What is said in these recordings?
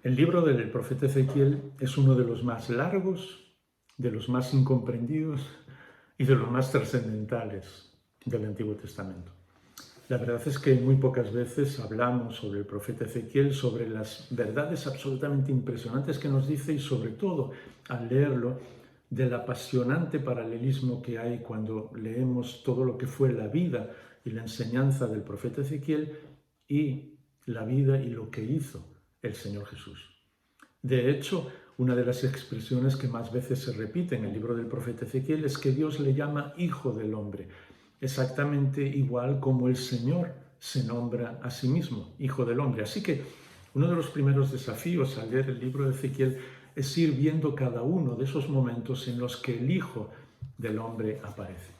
El libro del profeta Ezequiel es uno de los más largos, de los más incomprendidos y de los más trascendentales del Antiguo Testamento. La verdad es que muy pocas veces hablamos sobre el profeta Ezequiel, sobre las verdades absolutamente impresionantes que nos dice y sobre todo, al leerlo, del apasionante paralelismo que hay cuando leemos todo lo que fue la vida y la enseñanza del profeta Ezequiel y la vida y lo que hizo el Señor Jesús. De hecho, una de las expresiones que más veces se repite en el libro del profeta Ezequiel es que Dios le llama Hijo del Hombre, exactamente igual como el Señor se nombra a sí mismo, Hijo del Hombre. Así que uno de los primeros desafíos al leer el libro de Ezequiel es ir viendo cada uno de esos momentos en los que el Hijo del Hombre aparece.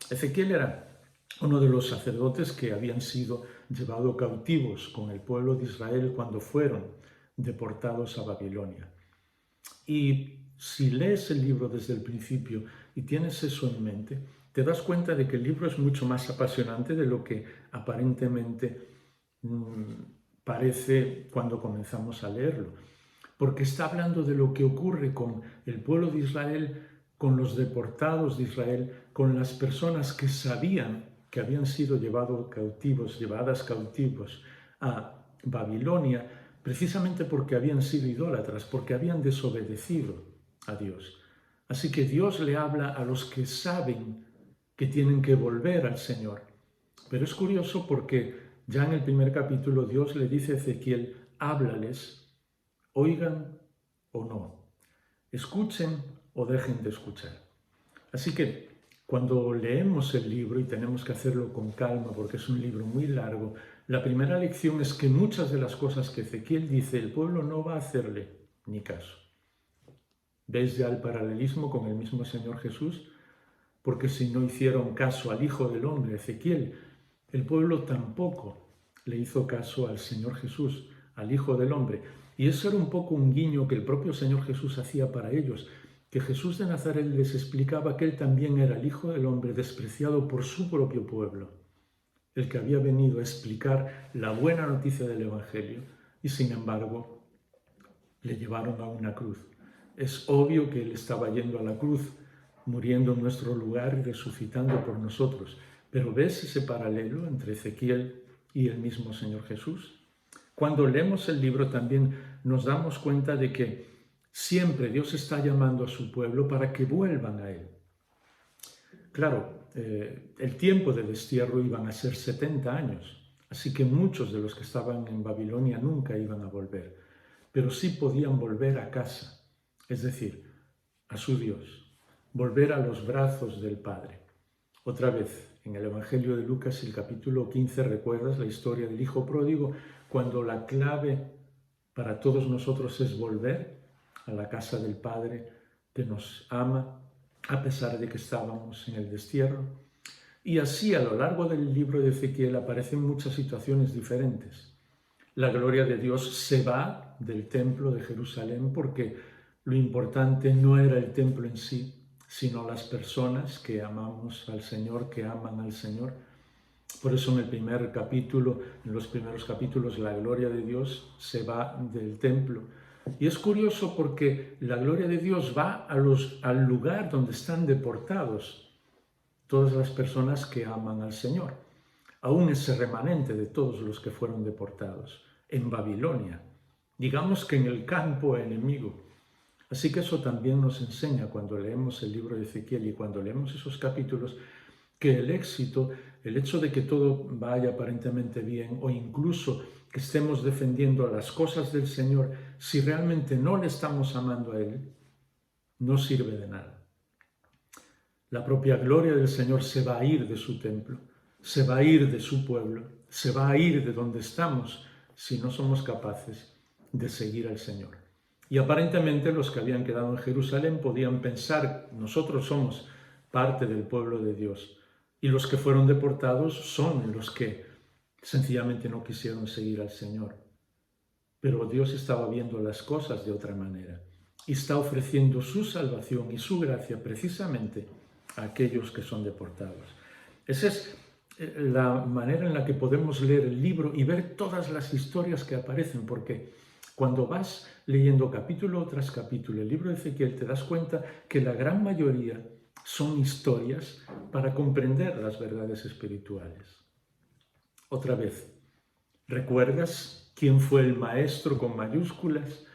Ezequiel era uno de los sacerdotes que habían sido llevados cautivos con el pueblo de Israel cuando fueron deportados a Babilonia. Y si lees el libro desde el principio y tienes eso en mente, te das cuenta de que el libro es mucho más apasionante de lo que aparentemente parece cuando comenzamos a leerlo. Porque está hablando de lo que ocurre con el pueblo de Israel, con los deportados de Israel, con las personas que sabían que habían sido llevadas cautivos a Babilonia, precisamente porque habían sido idólatras, porque habían desobedecido a Dios. Así que Dios le habla a los que saben que tienen que volver al Señor. Pero es curioso porque ya en el primer capítulo Dios le dice a Ezequiel, háblales, oigan o no, escuchen o dejen de escuchar. Así que cuando leemos el libro, y tenemos que hacerlo con calma porque es un libro muy largo, la primera lección es que muchas de las cosas que Ezequiel dice, el pueblo no va a hacerle ni caso. ¿Ves ya el paralelismo con el mismo Señor Jesús? Porque si no hicieron caso al Hijo del Hombre, Ezequiel, el pueblo tampoco le hizo caso al Señor Jesús, al Hijo del Hombre. Y eso era un poco un guiño que el propio Señor Jesús hacía para ellos, que Jesús de Nazaret les explicaba que él también era el Hijo del Hombre despreciado por su propio pueblo, el que había venido a explicar la buena noticia del Evangelio y sin embargo le llevaron a una cruz. Es obvio que él estaba yendo a la cruz, muriendo en nuestro lugar y resucitando por nosotros. Pero ¿ves ese paralelo entre Ezequiel y el mismo Señor Jesús? Cuando leemos el libro también nos damos cuenta de que siempre Dios está llamando a su pueblo para que vuelvan a Él. Claro, el tiempo de destierro iban a ser 70 años, así que muchos de los que estaban en Babilonia nunca iban a volver, pero sí podían volver a casa, es decir, a su Dios, volver a los brazos del Padre. Otra vez, en el Evangelio de Lucas, el capítulo 15, recuerdas la historia del Hijo Pródigo, cuando la clave para todos nosotros es volver a la casa del Padre que nos ama, a pesar de que estábamos en el destierro. Y así, a lo largo del libro de Ezequiel aparecen muchas situaciones diferentes. La gloria de Dios se va del templo de Jerusalén porque lo importante no era el templo en sí, sino las personas que amamos al Señor, que aman al Señor. Por eso en el primer capítulo, en los primeros capítulos, la gloria de Dios se va del templo. Y es curioso porque la gloria de Dios va al lugar donde están deportados todas las personas que aman al Señor. Aún ese remanente de todos los que fueron deportados en Babilonia, digamos que en el campo enemigo. Así que eso también nos enseña cuando leemos el libro de Ezequiel y cuando leemos esos capítulos, que el éxito, el hecho de que todo vaya aparentemente bien o incluso que estemos defendiendo las cosas del Señor, si realmente no le estamos amando a Él, no sirve de nada. La propia gloria del Señor se va a ir de su templo, se va a ir de su pueblo, se va a ir de donde estamos si no somos capaces de seguir al Señor. Y aparentemente los que habían quedado en Jerusalén podían pensar, nosotros somos parte del pueblo de Dios. Y los que fueron deportados son los que sencillamente no quisieron seguir al Señor. Pero Dios estaba viendo las cosas de otra manera y está ofreciendo su salvación y su gracia precisamente a aquellos que son deportados. Esa es la manera en la que podemos leer el libro y ver todas las historias que aparecen, porque Cuando vas leyendo capítulo tras capítulo el libro de Ezequiel, te das cuenta que la gran mayoría son historias para comprender las verdades espirituales. Otra vez, ¿recuerdas quién fue el maestro con mayúsculas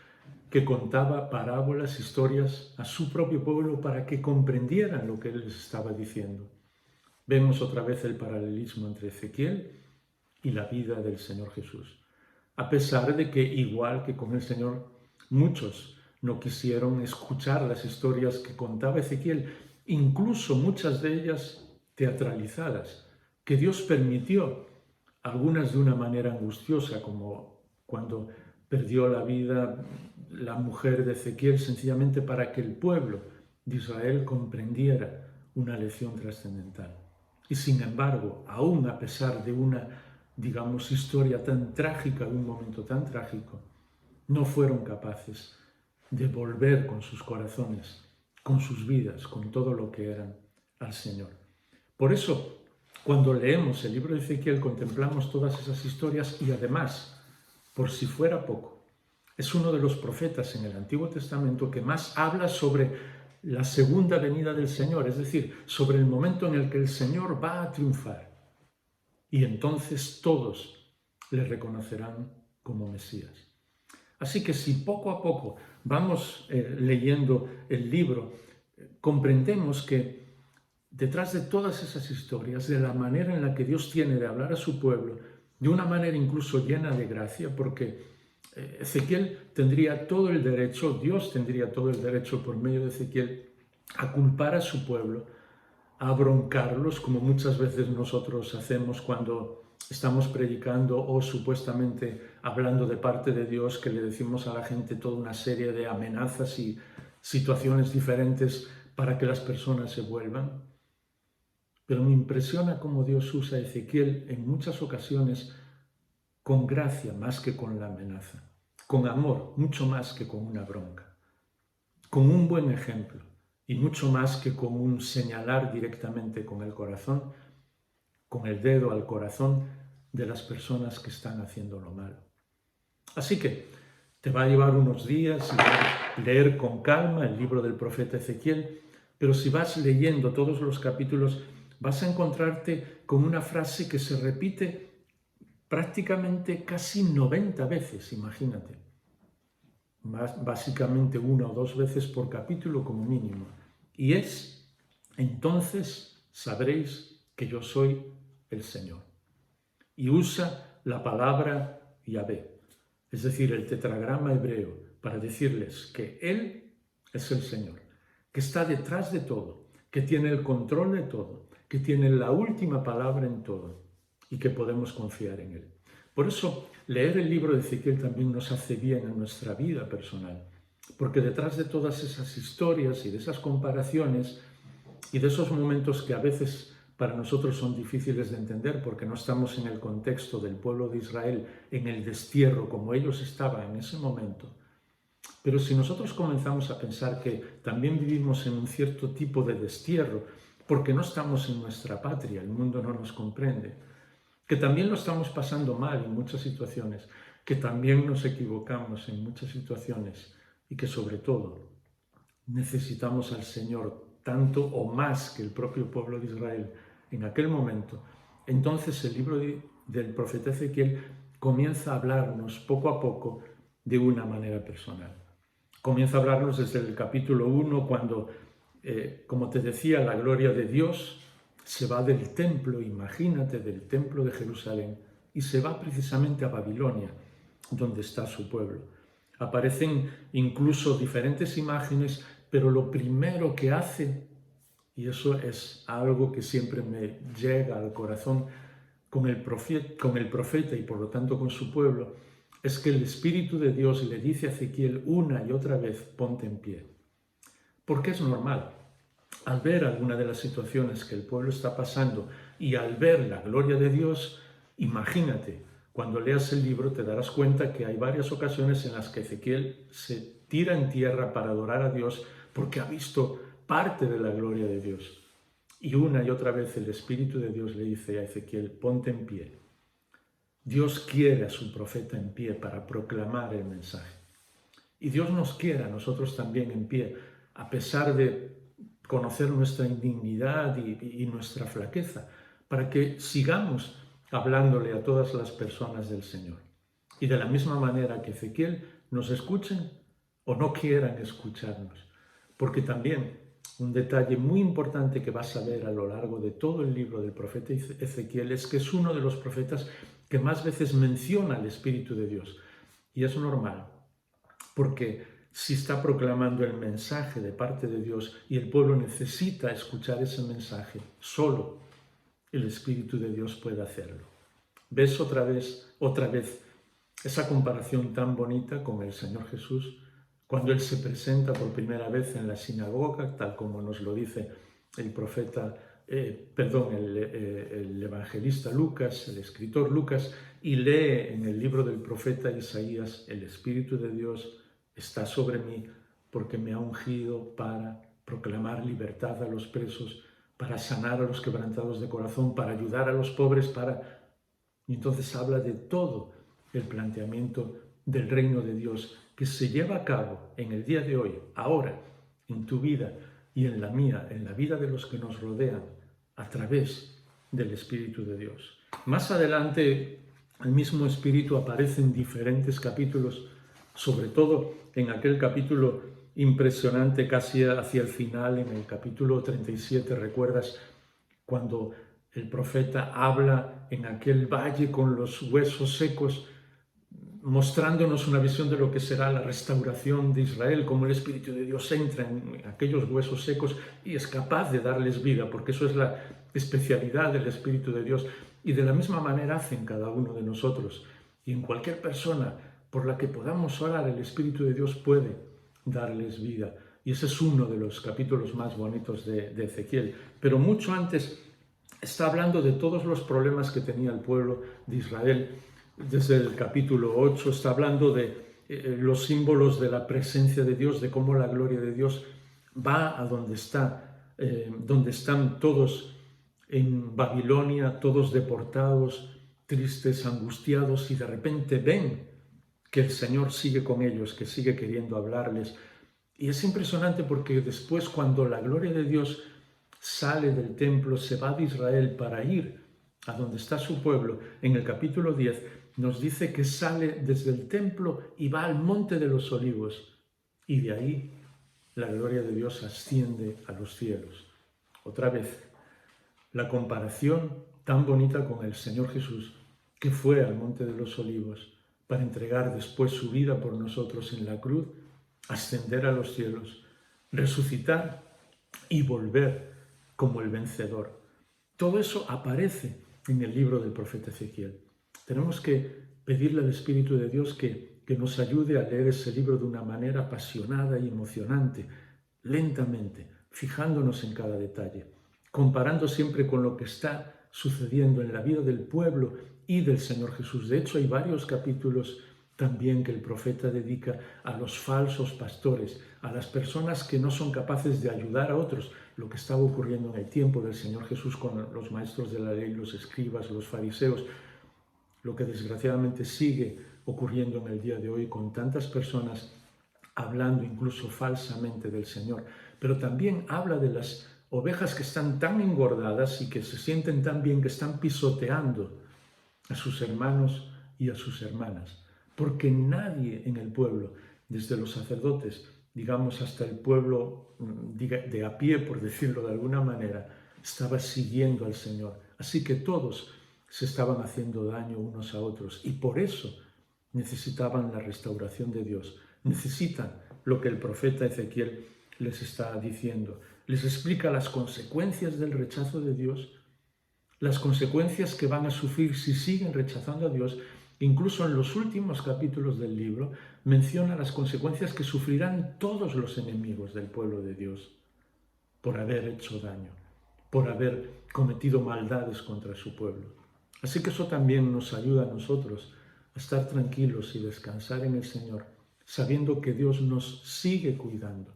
que contaba parábolas, historias a su propio pueblo para que comprendieran lo que él les estaba diciendo? Vemos otra vez el paralelismo entre Ezequiel y la vida del Señor Jesús. A pesar de que, igual que con el Señor, muchos no quisieron escuchar las historias que contaba Ezequiel, incluso muchas de ellas teatralizadas, que Dios permitió, algunas de una manera angustiosa, como cuando perdió la vida la mujer de Ezequiel, sencillamente para que el pueblo de Israel comprendiera una lección trascendental. Y sin embargo, aún a pesar de una, digamos, historia tan trágica, de un momento tan trágico, no fueron capaces de volver con sus corazones, con sus vidas, con todo lo que eran al Señor. Por eso, cuando leemos el libro de Ezequiel, contemplamos todas esas historias y además, por si fuera poco, es uno de los profetas en el Antiguo Testamento que más habla sobre la segunda venida del Señor, es decir, sobre el momento en el que el Señor va a triunfar. Y entonces todos le reconocerán como Mesías. Así que si poco a poco vamos leyendo el libro, comprendemos que detrás de todas esas historias, de la manera en la que Dios tiene de hablar a su pueblo, de una manera incluso llena de gracia, porque Ezequiel tendría todo el derecho, Dios tendría todo el derecho por medio de Ezequiel a culpar a su pueblo, a broncarlos, como muchas veces nosotros hacemos cuando estamos predicando o supuestamente hablando de parte de Dios, que le decimos a la gente toda una serie de amenazas y situaciones diferentes para que las personas se vuelvan. Pero me impresiona cómo Dios usa a Ezequiel en muchas ocasiones con gracia más que con la amenaza, con amor mucho más que con una bronca, con un buen ejemplo y mucho más que con un señalar directamente con el corazón, con el dedo al corazón de las personas que están haciendo lo malo. Así que te va a llevar unos días y leer con calma el libro del profeta Ezequiel, pero si vas leyendo todos los capítulos vas a encontrarte con una frase que se repite prácticamente casi 90 veces, imagínate. Básicamente 1 o 2 veces por capítulo como mínimo. Y es, entonces sabréis que yo soy el Señor. Y usa la palabra Yahvé, es decir, el tetragrama hebreo, para decirles que Él es el Señor, que está detrás de todo, que tiene el control de todo, que tiene la última palabra en todo y que podemos confiar en Él. Por eso, leer el libro de Ezequiel también nos hace bien en nuestra vida personal, porque detrás de todas esas historias y de esas comparaciones y de esos momentos que a veces para nosotros son difíciles de entender porque no estamos en el contexto del pueblo de Israel, en el destierro como ellos estaban en ese momento. Pero si nosotros comenzamos a pensar que también vivimos en un cierto tipo de destierro, porque no estamos en nuestra patria, el mundo no nos comprende, que también lo estamos pasando mal en muchas situaciones, que también nos equivocamos en muchas situaciones y que sobre todo necesitamos al Señor tanto o más que el propio pueblo de Israel en aquel momento, entonces el libro del profeta Ezequiel comienza a hablarnos poco a poco de una manera personal. Comienza a hablarnos desde el capítulo 1 cuando, como te decía, la gloria de Dios se va del templo, imagínate, del templo de Jerusalén, y se va precisamente a Babilonia, donde está su pueblo. Aparecen incluso diferentes imágenes, pero lo primero que hace, y eso es algo que siempre me llega al corazón con el profeta y por lo tanto con su pueblo, es que el Espíritu de Dios le dice a Ezequiel una y otra vez, ponte en pie. Porque es normal. Al ver alguna de las situaciones que el pueblo está pasando y al ver la gloria de Dios, imagínate, cuando leas el libro te darás cuenta que hay varias ocasiones en las que Ezequiel se tira en tierra para adorar a Dios porque ha visto parte de la gloria de Dios. Y una y otra vez el Espíritu de Dios le dice a Ezequiel, ponte en pie. Dios quiere a su profeta en pie para proclamar el mensaje. Y Dios nos quiere a nosotros también en pie, a pesar de conocer nuestra indignidad y nuestra flaqueza, para que sigamos hablándole a todas las personas del Señor. Y de la misma manera que Ezequiel, nos escuchen o no quieran escucharnos. Porque también un detalle muy importante que vas a ver a lo largo de todo el libro del profeta Ezequiel es que es uno de los profetas que más veces menciona al Espíritu de Dios. Y es normal, porque si está proclamando el mensaje de parte de Dios y el pueblo necesita escuchar ese mensaje, solo el Espíritu de Dios puede hacerlo. ¿Ves otra vez esa comparación tan bonita con el Señor Jesús? Cuando Él se presenta por primera vez en la sinagoga, tal como nos lo dice el el evangelista Lucas, el escritor Lucas, y lee en el libro del profeta Isaías: el Espíritu de Dios está sobre mí porque me ha ungido para proclamar libertad a los presos, para sanar a los quebrantados de corazón, para ayudar a los pobres, Y entonces habla de todo el planteamiento del reino de Dios que se lleva a cabo en el día de hoy, ahora, en tu vida y en la mía, en la vida de los que nos rodean, a través del Espíritu de Dios. Más adelante, el mismo Espíritu aparece en diferentes capítulos, sobre todo en aquel capítulo impresionante casi hacia el final, en el capítulo 37, ¿recuerdas? Cuando el profeta habla en aquel valle con los huesos secos, mostrándonos una visión de lo que será la restauración de Israel, cómo el Espíritu de Dios entra en aquellos huesos secos y es capaz de darles vida, porque eso es la especialidad del Espíritu de Dios. Y de la misma manera hace en cada uno de nosotros. Y en cualquier persona por la que podamos orar, el Espíritu de Dios puede darles vida. Y ese es uno de los capítulos más bonitos de Ezequiel. Pero mucho antes está hablando de todos los problemas que tenía el pueblo de Israel. Desde el capítulo 8 está hablando de los símbolos de la presencia de Dios, de cómo la gloria de Dios va a donde están todos en Babilonia, todos deportados, tristes, angustiados, y de repente ven que el Señor sigue con ellos, que sigue queriendo hablarles. Y es impresionante porque después, cuando la gloria de Dios sale del templo, se va de Israel para ir a donde está su pueblo, en el capítulo 10 nos dice que sale desde el templo y va al monte de los olivos, y de ahí la gloria de Dios asciende a los cielos. Otra vez, la comparación tan bonita con el Señor Jesús, que fue al monte de los olivos para entregar después su vida por nosotros en la cruz, ascender a los cielos, resucitar y volver como el vencedor. Todo eso aparece en el libro del profeta Ezequiel. Tenemos que pedirle al Espíritu de Dios que nos ayude a leer ese libro de una manera apasionada y emocionante, lentamente, fijándonos en cada detalle, comparando siempre con lo que está sucediendo en la vida del pueblo y del Señor Jesús. De hecho, hay varios capítulos también que el profeta dedica a los falsos pastores, a las personas que no son capaces de ayudar a otros, lo que estaba ocurriendo en el tiempo del Señor Jesús con los maestros de la ley, los escribas, los fariseos, lo que desgraciadamente sigue ocurriendo en el día de hoy con tantas personas hablando incluso falsamente del Señor. Pero también habla de las ovejas que están tan engordadas y que se sienten tan bien que están pisoteando a sus hermanos y a sus hermanas. Porque nadie en el pueblo, desde los sacerdotes, digamos hasta el pueblo de a pie, por decirlo de alguna manera, estaba siguiendo al Señor. Así que todos se estaban haciendo daño unos a otros y por eso necesitaban la restauración de Dios. Necesitan lo que el profeta Ezequiel les está diciendo. Les explica las consecuencias del rechazo de Dios, las consecuencias que van a sufrir si siguen rechazando a Dios. Incluso en los últimos capítulos del libro menciona las consecuencias que sufrirán todos los enemigos del pueblo de Dios por haber hecho daño, por haber cometido maldades contra su pueblo. Así que eso también nos ayuda a nosotros a estar tranquilos y descansar en el Señor, sabiendo que Dios nos sigue cuidando,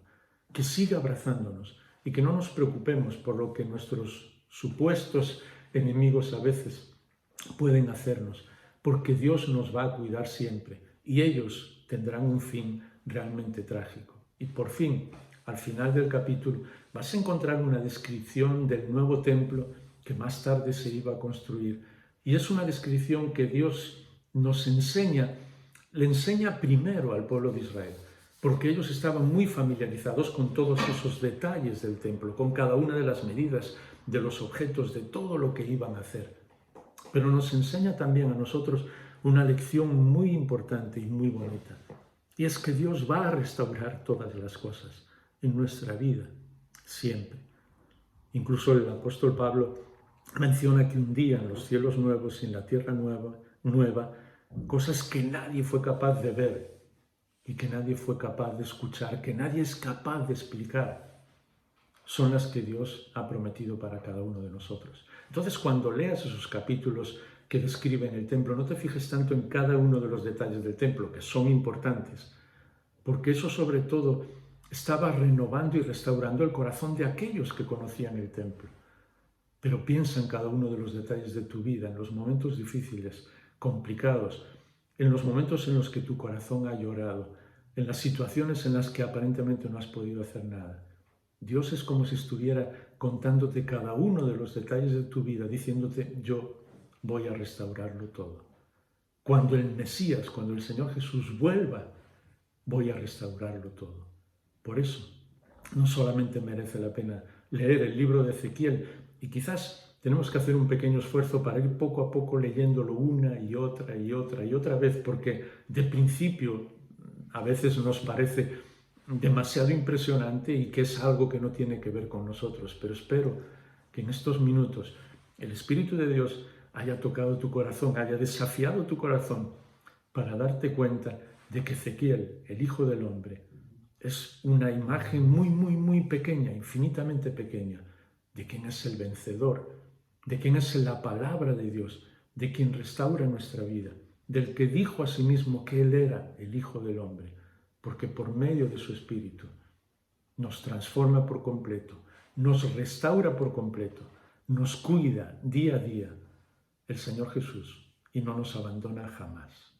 que sigue abrazándonos y que no nos preocupemos por lo que nuestros supuestos enemigos a veces pueden hacernos, porque Dios nos va a cuidar siempre y ellos tendrán un fin realmente trágico. Y por fin, al final del capítulo, vas a encontrar una descripción del nuevo templo que más tarde se iba a construir. Y es una descripción que Dios nos enseña, le enseña primero al pueblo de Israel, porque ellos estaban muy familiarizados con todos esos detalles del templo, con cada una de las medidas, de los objetos, de todo lo que iban a hacer. Pero nos enseña también a nosotros una lección muy importante y muy bonita. Y es que Dios va a restaurar todas las cosas en nuestra vida, siempre. Incluso el apóstol Pablo menciona que un día en los cielos nuevos y en la tierra nueva, cosas que nadie fue capaz de ver y que nadie fue capaz de escuchar, que nadie es capaz de explicar, son las que Dios ha prometido para cada uno de nosotros. Entonces, cuando leas esos capítulos que describen el templo, no te fijes tanto en cada uno de los detalles del templo, que son importantes, porque eso sobre todo estaba renovando y restaurando el corazón de aquellos que conocían el templo. Pero piensa en cada uno de los detalles de tu vida, en los momentos difíciles, complicados, en los momentos en los que tu corazón ha llorado, en las situaciones en las que aparentemente no has podido hacer nada. Dios es como si estuviera contándote cada uno de los detalles de tu vida, diciéndote, yo voy a restaurarlo todo. Cuando el Mesías, cuando el Señor Jesús vuelva, voy a restaurarlo todo. Por eso, no solamente merece la pena leer el libro de Ezequiel, y quizás tenemos que hacer un pequeño esfuerzo para ir poco a poco leyéndolo una y otra y otra y otra vez, porque de principio a veces nos parece demasiado impresionante y que es algo que no tiene que ver con nosotros. Pero espero que en estos minutos el Espíritu de Dios haya tocado tu corazón, haya desafiado tu corazón para darte cuenta de que Ezequiel, el Hijo del Hombre, es una imagen muy, muy, muy pequeña, infinitamente pequeña, de quien es el vencedor, de quien es la palabra de Dios, de quien restaura nuestra vida, del que dijo a sí mismo que Él era el Hijo del Hombre, porque por medio de su Espíritu nos transforma por completo, nos restaura por completo, nos cuida día a día el Señor Jesús y no nos abandona jamás.